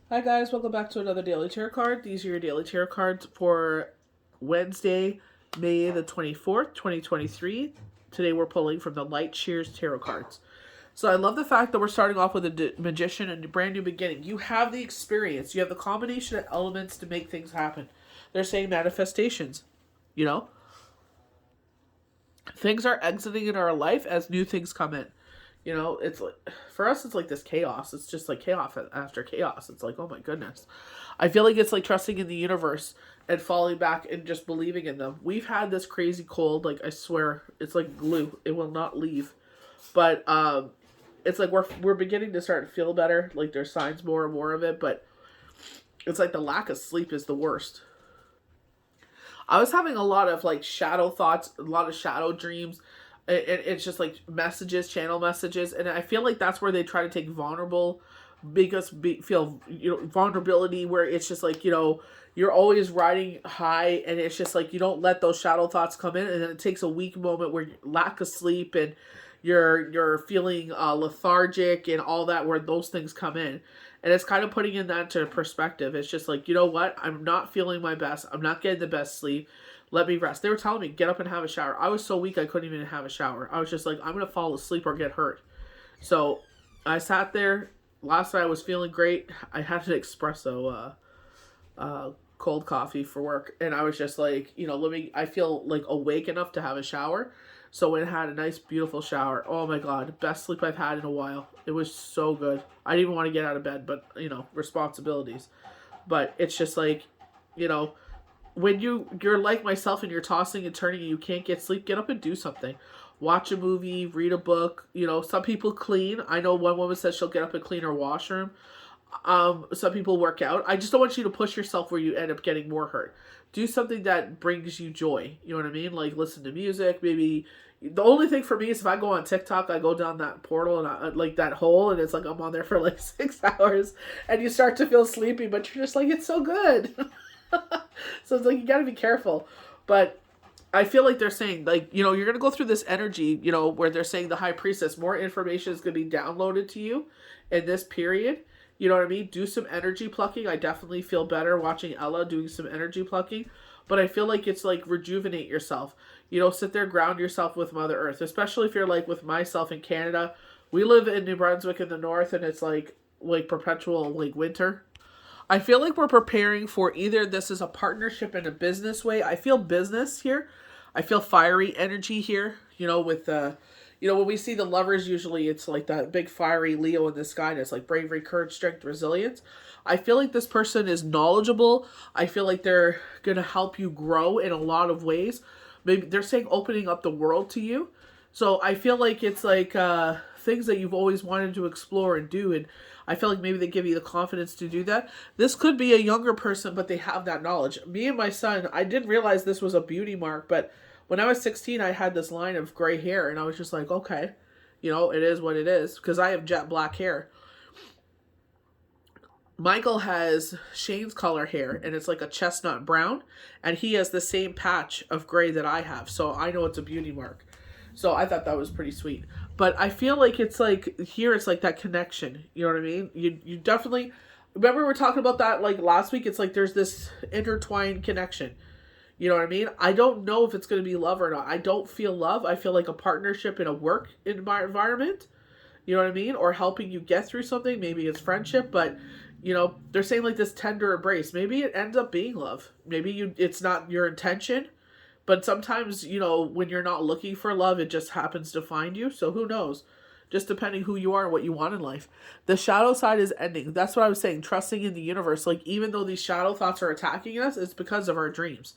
Hi guys, welcome back to another daily tarot card. These are your daily tarot cards for Wednesday, May the 24th, 2023. Today we're pulling from the Light Shears Tarot cards. So I love the fact that we're starting off with a magician and a brand new beginning. You have the experience. You have the combination of elements to make things happen. They're saying manifestations, you know? Things are exiting in our life as new things come in. It's like, for us, it's like this chaos. It's just like chaos after chaos. It's like, oh my goodness. I feel like it's like trusting in the universe and falling back and just believing in them. We've had this crazy cold, like I swear, it's like glue. It will not leave. But it's like we're beginning to start to feel better. Like there's signs more and more of it, but it's like the lack of sleep is the worst. I was having a lot of like shadow thoughts, a lot of shadow dreams. It's just like messages, channel messages, and I feel like that's where they try to take vulnerable, make us feel vulnerability. Where it's just like you're always riding high, and it's just like you don't let those shadow thoughts come in, and then it takes a weak moment where lack of sleep and you're feeling lethargic and all that, where those things come in. And it's kind of putting in that to perspective. It's just like, you know what? I'm not feeling my best. I'm not getting the best sleep. Let me rest. They were telling me, get up and have a shower. I was so weak I couldn't even have a shower. I was just like, I'm going to fall asleep or get hurt. So I sat there. Last night I was feeling great. I had an espresso cold coffee for work. And I was just like, I feel like awake enough to have a shower. So I had a nice, beautiful shower. Oh my God, best sleep I've had in a while. It was so good. I didn't even want to get out of bed, but responsibilities. But it's just like, you know, when you're like myself and you're tossing and turning and you can't get sleep, get up and do something. Watch a movie, read a book. Some people clean. I know one woman says she'll get up and clean her washroom. Some people work out. I just don't want you to push yourself where you end up getting more hurt. Do something that brings you joy. You know what I mean? Like listen to music. Maybe the only thing for me is if I go on TikTok, I go down that portal and like that hole, and it's like I'm on there for like 6 hours, and you start to feel sleepy, but you're just like it's so good. So it's like you got to be careful, but I feel like they're saying, like, you're going to go through this energy, where they're saying the high priestess, more information is going to be downloaded to you in this period. You know what I mean? Do some energy plucking. I definitely feel better watching Ella doing some energy plucking, but I feel like it's like rejuvenate yourself. Sit there, ground yourself with Mother Earth, especially if you're like with myself in Canada. We live in New Brunswick in the north, and it's like perpetual like winter. I feel like we're preparing for either this is a partnership in a business way. I feel business here. I feel fiery energy here. With when we see the lovers, usually it's like that big fiery Leo in the sky, and it's like bravery, courage, strength, resilience. I feel like this person is knowledgeable. I feel like they're gonna help you grow in a lot of ways. Maybe they're saying opening up the world to you. So I feel like it's like things that you've always wanted to explore and do, and I feel like maybe they give you the confidence to do that. This could be a younger person, but they have that knowledge. Me and my son, I didn't realize this was a beauty mark, but when I was 16, I had this line of gray hair, and I was just like, okay, it is what it is, because I have jet black hair. Michael has Shane's color hair, and it's like a chestnut brown, and he has the same patch of gray that I have, so I know it's a beauty mark. So I thought that was pretty sweet. But I feel like it's like here it's like that connection. You know what I mean? You definitely remember we were talking about that like last week. It's like there's this intertwined connection. You know what I mean? I don't know if it's going to be love or not. I don't feel love. I feel like a partnership in a work environment. You know what I mean? Or helping you get through something. Maybe it's friendship, but they're saying like this tender embrace. Maybe it ends up being love. Maybe it's not your intention, but sometimes, when you're not looking for love, it just happens to find you. So who knows? Just depending who you are and what you want in life. The shadow side is ending. That's what I was saying. Trusting in the universe. Like, even though these shadow thoughts are attacking us, it's because of our dreams.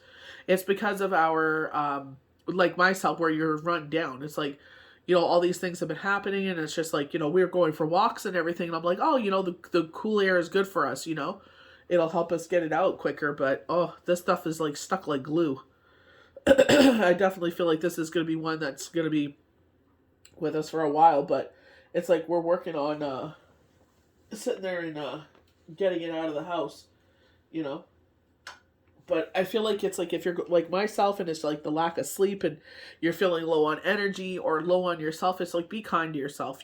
It's because of our, like myself, where you're run down. It's like, all these things have been happening, and it's just like, we're going for walks and everything. And I'm like, oh, the cool air is good for us, It'll help us get it out quicker. But, oh, this stuff is like stuck like glue. I definitely feel like this is going to be one that's going to be with us for a while, but it's like we're working on sitting there and getting it out of the house, you know. But I feel like it's like if you're like myself and it's like the lack of sleep and you're feeling low on energy or low on yourself, it's like be kind to yourself,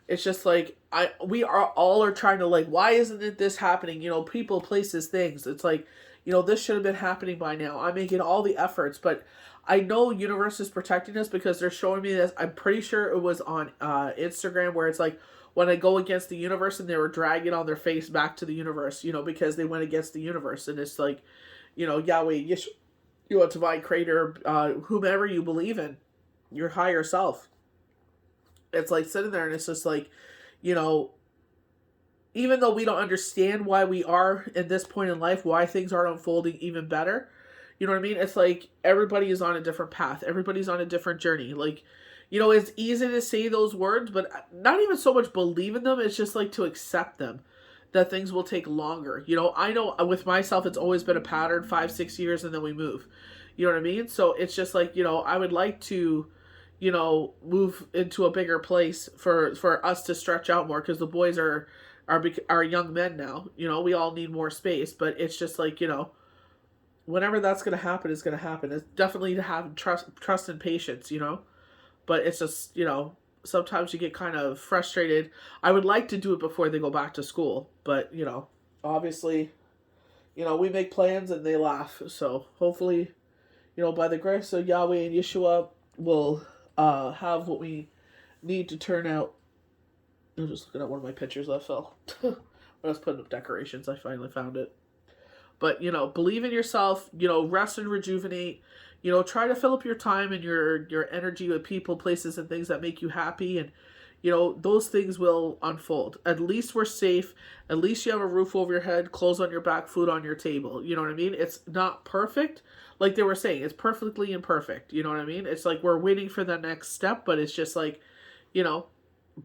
It's just like we are all are trying to like, why isn't it this happening? You know, people, places, things. It's like, you know, this should have been happening by now. I'm making all the efforts, but I know universe is protecting us because they're showing me this. I'm pretty sure it was on Instagram where it's like when I go against the universe and they were dragging on their face back to the universe, you know, because they went against the universe, and it's like, you know, Yahweh, you know, divine creator, whomever you believe in, your higher self. It's like sitting there and it's just like, you know, even though we don't understand why we are at this point in life, why things aren't unfolding even better, you know what I mean? It's like everybody is on a different path, everybody's on a different journey. Like, you know, it's easy to say those words, but not even so much believe in them, it's just like to accept them, that things will take longer. You know, I know with myself it's always been a pattern, 5-6 years and then we move, you know what I mean? So it's just like, you know, I would like to, you know, move into a bigger place for us to stretch out more, because the boys are young men now. You know, we all need more space, but it's just like, you know, whenever that's going to happen is going to happen. It's definitely to have trust and patience, you know. But it's just, you know, sometimes you get kind of frustrated. I would like to do it before they go back to school, but you know, obviously, you know, we make plans and they laugh. So hopefully, you know, by the grace of Yahweh and Yeshua, we'll have what we need to turn out. I'm just looking at one of my pictures that fell. When I was putting up decorations, I finally found it. But, you know, believe in yourself, you know, rest and rejuvenate. You know, try to fill up your time and your energy with people, places, and things that make you happy. And, you know, those things will unfold. At least we're safe. At least you have a roof over your head, clothes on your back, food on your table. You know what I mean? It's not perfect. Like they were saying, it's perfectly imperfect. You know what I mean? It's like we're waiting for the next step, but it's just like, you know,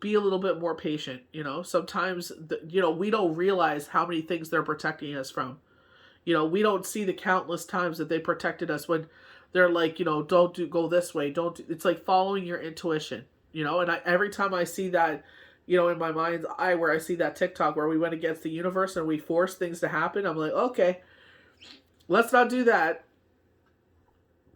be a little bit more patient. You know, sometimes, you know, we don't realize how many things they're protecting us from. You know, we don't see the countless times that they protected us when they're like, you know, go this way. Don't do, it's like following your intuition, you know? And every time I see that, you know, in my mind's eye, where I see that TikTok where we went against the universe and we forced things to happen, I'm like, okay, let's not do that.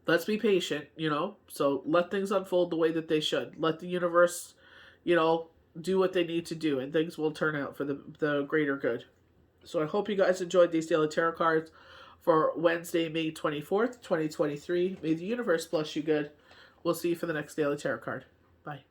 Let's be patient, you know? So let things unfold the way that they should. Let the universe, you know, do what they need to do, and things will turn out for the greater good. So I hope you guys enjoyed these daily tarot cards for Wednesday, May 24th, 2023. May the universe bless you good. We'll see you for the next daily tarot card. Bye.